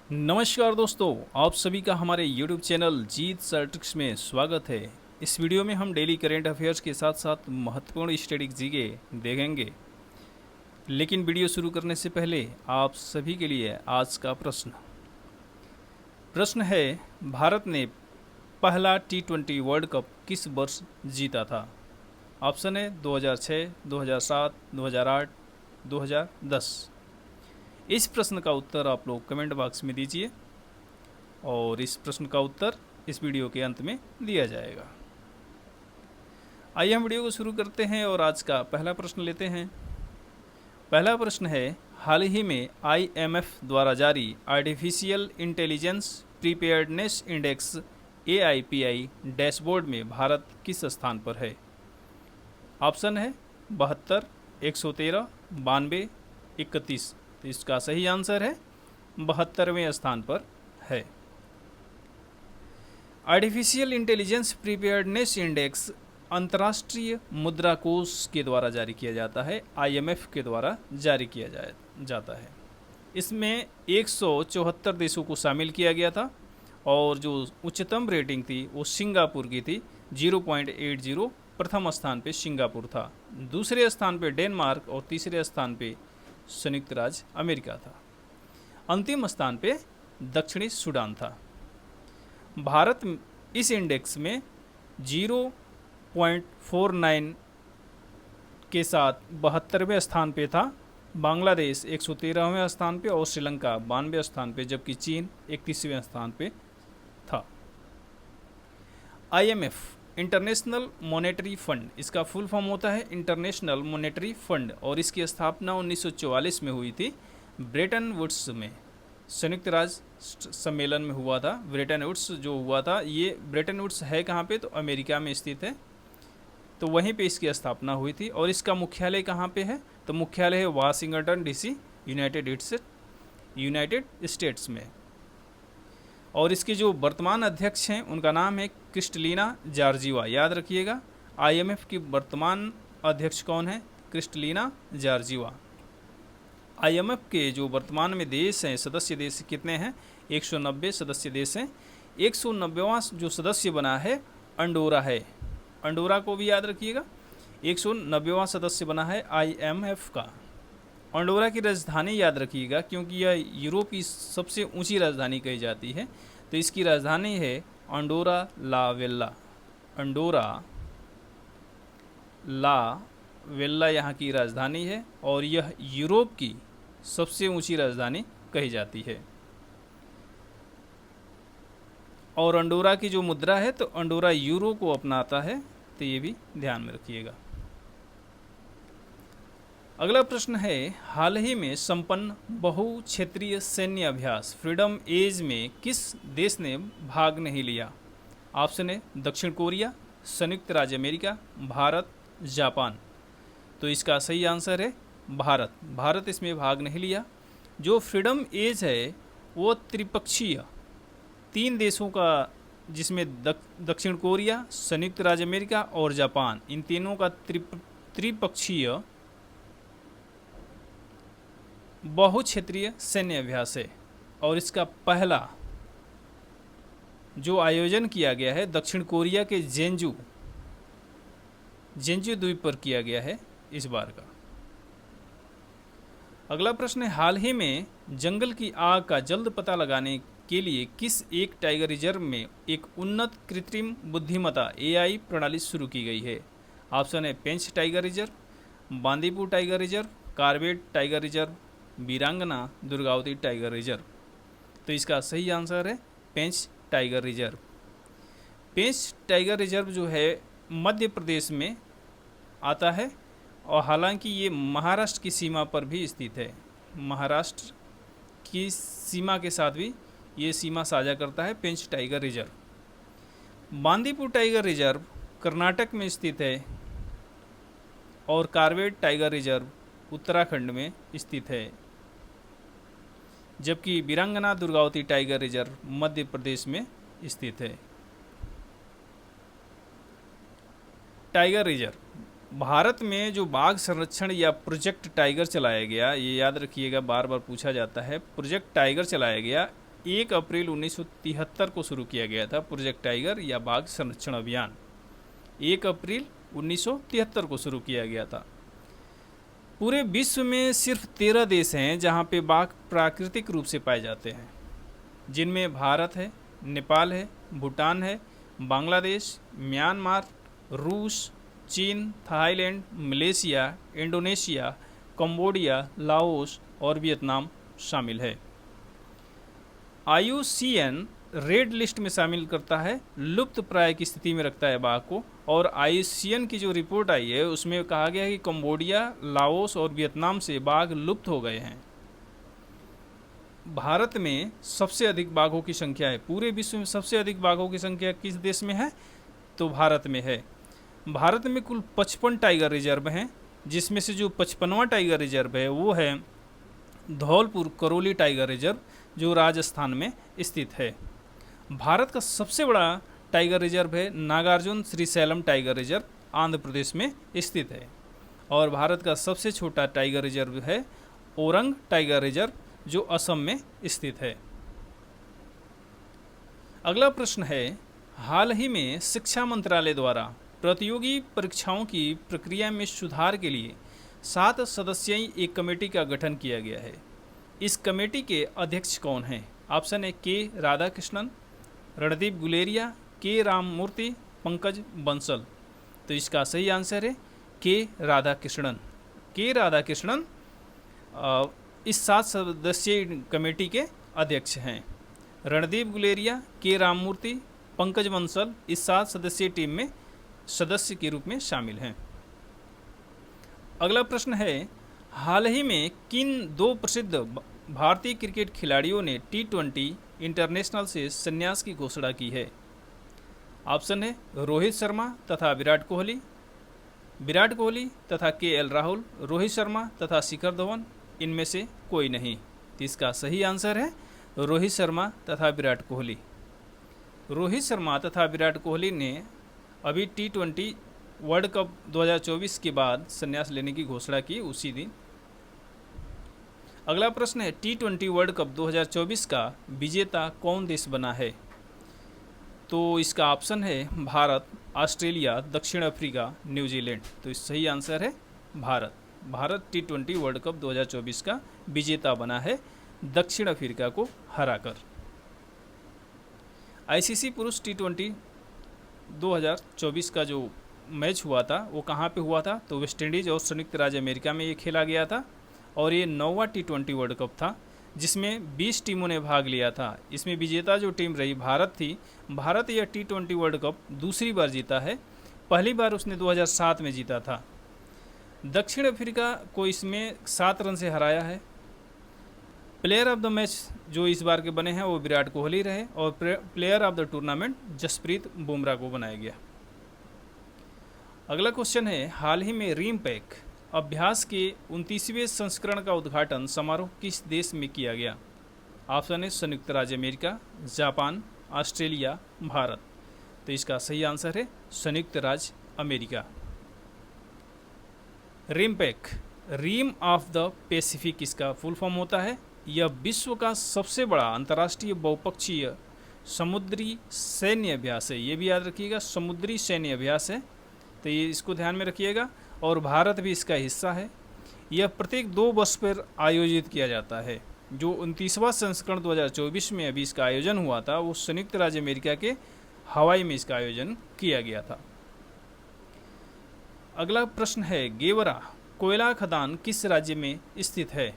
नमस्कार दोस्तों, आप सभी का हमारे YouTube चैनल जीत सर्टिक्स में स्वागत है। इस वीडियो में हम डेली करेंट अफेयर्स के साथ साथ महत्वपूर्ण स्टैटिक जीके देखेंगे। लेकिन वीडियो शुरू करने से पहले आप सभी के लिए आज का प्रश्न है, भारत ने पहला T20 वर्ल्ड कप किस वर्ष जीता था? ऑप्शन है 2006, 2007, 2008, 2010। इस प्रश्न का उत्तर आप लोग कमेंट बॉक्स में दीजिए और इस प्रश्न का उत्तर इस वीडियो के अंत में दिया जाएगा। आइए हम वीडियो को शुरू करते हैं और आज का पहला प्रश्न लेते हैं। पहला प्रश्न है, हाल ही में IMF द्वारा जारी artificial intelligence preparedness index AIPI dashboard में भारत किस स्थान पर है? ऑप्शन है 72, 113, 92, 31। तो इसका सही आंसर है 72वें स्थान पर है। आर्टिफिशियल इंटेलिजेंस प्रीपेयर्डनेस इंडेक्स अंतर्राष्ट्रीय मुद्रा कोष के द्वारा जारी किया जाता है, IMF के द्वारा जारी किया जाता है। इसमें 174 देशों को शामिल किया गया था और जो उच्चतम रेटिंग थी वो सिंगापुर की थी, 0.80। प्रथम स्थान पे सिंगापुर था, दूसरे स्थान पे डेनमार्क और तीसरे स्थान पे संयुक्त राज्य अमेरिका था। अंतिम स्थान पे दक्षिणी सूडान था। भारत इस इंडेक्स में 0.49 के साथ 72वें स्थान पे था। बांग्लादेश 113वें स्थान पे और श्रीलंका 92वें स्थान पे, जबकि चीन 31वें स्थान पे था। IMF इंटरनेशनल मॉनेटरी फंड, इसका फुल फॉर्म होता है इंटरनेशनल मॉनेटरी फंड और इसकी स्थापना 1944 में हुई थी। ब्रेटन वुड्स में संयुक्त राज्य सम्मेलन में हुआ था। ब्रेटन वुड्स जो हुआ था, ये ब्रेटन वुड्स है कहाँ पे? तो अमेरिका में स्थित है। तो वहीं पे इसकी स्थापना हुई थी और इसका मुख्यालय कहाँ पे है? तो मुख्यालय है वाशिंगटन DC, यूनाइटेड स्टेट्स में। और इसके जो वर्तमान अध्यक्ष हैं उनका नाम है क्रिस्टलिना जॉर्जिवा। याद रखिएगा, IMF की वर्तमान अध्यक्ष कौन है? Kristalina Georgieva. IMF के जो वर्तमान में देश हैं, सदस्य देश कितने हैं? 190 सदस्य देश हैं। 190वां जो सदस्य बना है अंडोरा है। अंडोरा को भी याद रखिएगा, 190वां सदस्य बना है IMF का। अंडोरा की राजधानी याद रखिएगा, क्योंकि यह यूरोप की सबसे ऊंची राजधानी कही जाती है। तो इसकी राजधानी है अंडोरा ला वेल्ला। अंडोरा ला वेल्ला यहाँ की राजधानी है और यह यूरोप की सबसे ऊंची राजधानी कही जाती है। और अंडोरा की जो मुद्रा है, तो अंडोरा यूरो को अपनाता है, तो ये भी ध्यान में रखिएगा। अगला प्रश्न है, हाल ही में संपन्न बहुक्षेत्रीय सैन्य अभ्यास फ्रीडम एज में किस देश ने भाग नहीं लिया? ऑप्शन है दक्षिण कोरिया, संयुक्त राज्य अमेरिका, भारत, जापान। तो इसका सही आंसर है भारत। भारत इसमें भाग नहीं लिया। जो फ्रीडम एज है वो त्रिपक्षीय 3 देशों का, जिसमें दक्षिण कोरिया, संयुक्त राज्य अमेरिका और जापान, इन तीनों का त्रिपक्षीय बहुक्षेत्रीय सैन्य अभ्यास है। और इसका पहला जो आयोजन किया गया है दक्षिण कोरिया के जेंजू द्वीप पर किया गया है इस बार का। अगला प्रश्न है, हाल ही में जंगल की आग का जल्द पता लगाने के लिए किस एक टाइगर रिजर्व में एक उन्नत कृत्रिम बुद्धिमत्ता AI प्रणाली शुरू की गई है? ऑप्शन है Pench tiger reserve, Bandipur tiger reserve, Corbett tiger reserve, Veerangana Durgavati tiger reserve. तो इसका सही आंसर है Pench tiger reserve. Pench tiger reserve जो है मध्य प्रदेश में आता है और हालांकि ये महाराष्ट्र की सीमा पर भी स्थित है। महाराष्ट्र की सीमा के साथ भी ये सीमा साझा करता है Pench tiger reserve. Bandipur tiger reserve Karnataka में स्थित है और कार्बेट टाइगर रिजर्व उत्तराखंड में स्थित है, जबकि वीरांगना दुर्गावती टाइगर रिजर्व मध्य प्रदेश में स्थित है। टाइगर रिजर्व भारत में जो बाघ संरक्षण या प्रोजेक्ट टाइगर चलाया गया, ये याद रखिएगा, बार बार पूछा जाता है। प्रोजेक्ट टाइगर चलाया गया 1 अप्रैल 1973 को शुरू किया गया था प्रोजेक्ट टाइगर या बाघ संरक्षण अभियान। 1 अप्रैल 1973 को शुरू किया गया था। पूरे विश्व में सिर्फ 13 देश हैं जहां पे बाघ प्राकृतिक रूप से पाए जाते हैं, जिनमें भारत है, नेपाल है, भूटान है, बांग्लादेश, म्यांमार, रूस, चीन, Thailand, Malaysia, Indonesia, Cambodia, Laos और वियतनाम शामिल है। IUCN रेड लिस्ट में शामिल करता है, लुप्त प्राय की स्थिति में रखता है बाघ को। और IUCN की जो रिपोर्ट आई है उसमें कहा गया है कि कंबोडिया, लाओस और वियतनाम से बाघ लुप्त हो गए हैं। भारत में सबसे अधिक बाघों की संख्या है। पूरे विश्व में सबसे अधिक बाघों की संख्या किस देश में है? तो भारत में है। भारत में कुल 55 टाइगर रिजर्व हैं, जिसमें से जो 55वां टाइगर रिजर्व है वो है धौलपुर करौली टाइगर रिजर्व, जो राजस्थान में स्थित है। भारत का सबसे बड़ा टाइगर रिजर्व है नागार्जुन श्रीशैलम टाइगर रिजर्व, आंध्र प्रदेश में स्थित है। और भारत का सबसे छोटा टाइगर रिजर्व है ओरंग टाइगर रिजर्व, जो असम में स्थित है। अगला प्रश्न है, हाल ही में शिक्षा मंत्रालय द्वारा प्रतियोगी परीक्षाओं की प्रक्रिया में सुधार के लिए 7 सदस्यीय एक कमेटी का गठन किया गया है। इस कमेटी के अध्यक्ष कौन हैं? ऑप्शन है के राधाकृष्णन, रणदीप गुलेरिया, के राममूर्ति, पंकज बंसल। तो इसका सही आंसर है के राधाकृष्णन। के राधाकृष्णन इस 7 सदस्यीय कमेटी के अध्यक्ष हैं। रणदीप गुलेरिया, के राममूर्ति, पंकज बंसल इस 7 सदस्यीय टीम में सदस्य के रूप में शामिल हैं। अगला प्रश्न है, हाल ही में किन 2 प्रसिद्ध भारतीय क्रिकेट खिलाड़ियों ने T20 इंटरनेशनल से संन्यास की घोषणा की है? ऑप्शन है रोहित शर्मा तथा विराट कोहली, विराट कोहली तथा KL राहुल, रोहित शर्मा तथा शिखर धवन, इनमें से कोई नहीं। तो इसका सही आंसर है रोहित शर्मा तथा विराट कोहली। रोहित शर्मा तथा विराट कोहली ने अभी T20 वर्ल्ड कप 2024 के बाद संन्यास लेने की घोषणा की उसी दिन। अगला प्रश्न है, T20 वर्ल्ड कप 2024 का विजेता कौन देश बना है? तो इसका ऑप्शन है भारत, ऑस्ट्रेलिया, दक्षिण अफ्रीका, न्यूजीलैंड। तो इस सही आंसर है Bharat. Bharat T20 world cup 2024 का विजेता बना है दक्षिण अफ्रीका को हराकर। ICC पुरुष T20 2024 का जो मैच हुआ था वो कहाँ पे हुआ था? तो वेस्ट इंडीज़ और संयुक्त राज्य अमेरिका में ये खेला गया था। और ये 9वां T20 वर्ल्ड कप था जिसमें 20 टीमों ने भाग लिया था। इसमें विजेता जो टीम रही भारत थी। भारत यह T20 वर्ल्ड कप दूसरी बार जीता है। पहली बार उसने 2007 में जीता था। दक्षिण अफ्रीका को इसमें 7 रन से हराया है। प्लेयर ऑफ द मैच जो इस बार के बने हैं वो विराट कोहली रहे और player of the tournament Jasprit Bumrah को बनाया गया। अगला क्वेश्चन है, हाल ही में रिमपैक अभ्यास के 29वें संस्करण का उद्घाटन समारोह किस देश में किया गया? ऑप्शन है संयुक्त राज्य अमेरिका, जापान, ऑस्ट्रेलिया, भारत। तो इसका सही आंसर है संयुक्त राज्य America. RIMPAC, rim of the Pacific इसका फुल फॉर्म होता है। यह विश्व का सबसे बड़ा अंतर्राष्ट्रीय बहुपक्षीय समुद्री सैन्य अभ्यास है। ये भी याद रखिएगा, समुद्री सैन्य अभ्यास है, तो ये इसको ध्यान में रखिएगा। और भारत भी इसका हिस्सा है। यह प्रत्येक 2 वर्ष पर आयोजित किया जाता है। जो 29वां संस्करण 2024 में अभी इसका आयोजन हुआ था वो संयुक्त राज्य अमेरिका के हवाई में इसका आयोजन किया गया था। अगला प्रश्न है, गेवरा कोयला खदान किस राज्य में स्थित है?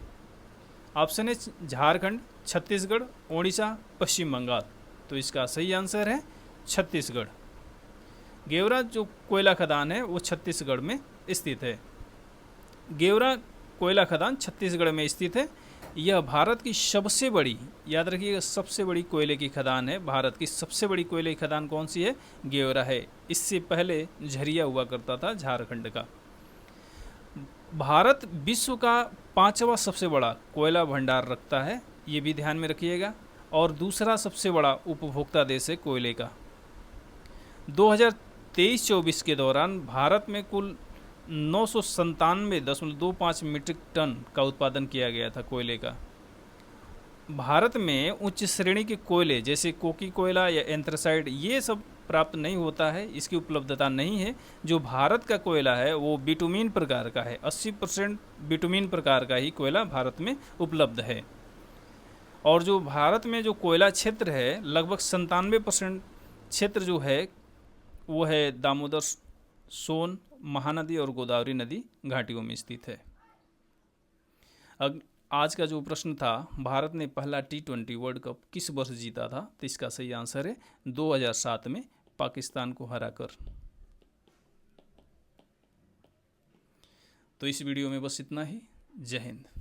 ऑप्शन है झारखंड, छत्तीसगढ़, ओडिशा, पश्चिम बंगाल। तो इसका सही आंसर है छत्तीसगढ़। गेवरा जो कोयला खदान है वो छत्तीसगढ़ में स्थित है। गेवरा कोयला खदान छत्तीसगढ़ में स्थित है। यह भारत की सबसे बड़ी, याद रखिएगा, सबसे बड़ी कोयले की खदान है। भारत की सबसे बड़ी कोयले की खदान कौन सी है? गेवरा है। इससे पहले झरिया हुआ करता था झारखंड का। भारत विश्व का 5वां सबसे बड़ा कोयला भंडार रखता है, ये भी ध्यान में रखिएगा। और दूसरा सबसे बड़ा उपभोक्ता देश है कोयले का। 2023-24 के दौरान भारत में कुल 997.25 मीट्रिक टन का उत्पादन किया गया था कोयले का। भारत में उच्च श्रेणी के कोयले जैसे कोकी कोयला या एंथ्रासाइड ये सब प्राप्त नहीं होता है, इसकी उपलब्धता नहीं है। जो भारत का कोयला है वो बिटुमीन प्रकार का है, 80% बिटुमीन प्रकार का ही कोयला भारत में उपलब्ध है। और जो भारत में जो कोयला क्षेत्र है लगभग 97% क्षेत्र जो है वो है दामोदर, सोन, महानदी और गोदावरी नदी घाटियों में स्थित है। आज का जो प्रश्न था, भारत ने पहला T20 वर्ल्ड कप किस वर्ष जीता था, तो इसका सही आंसर है 2007 में पाकिस्तान को हराकर। तो इस वीडियो में बस इतना ही। जय हिंद।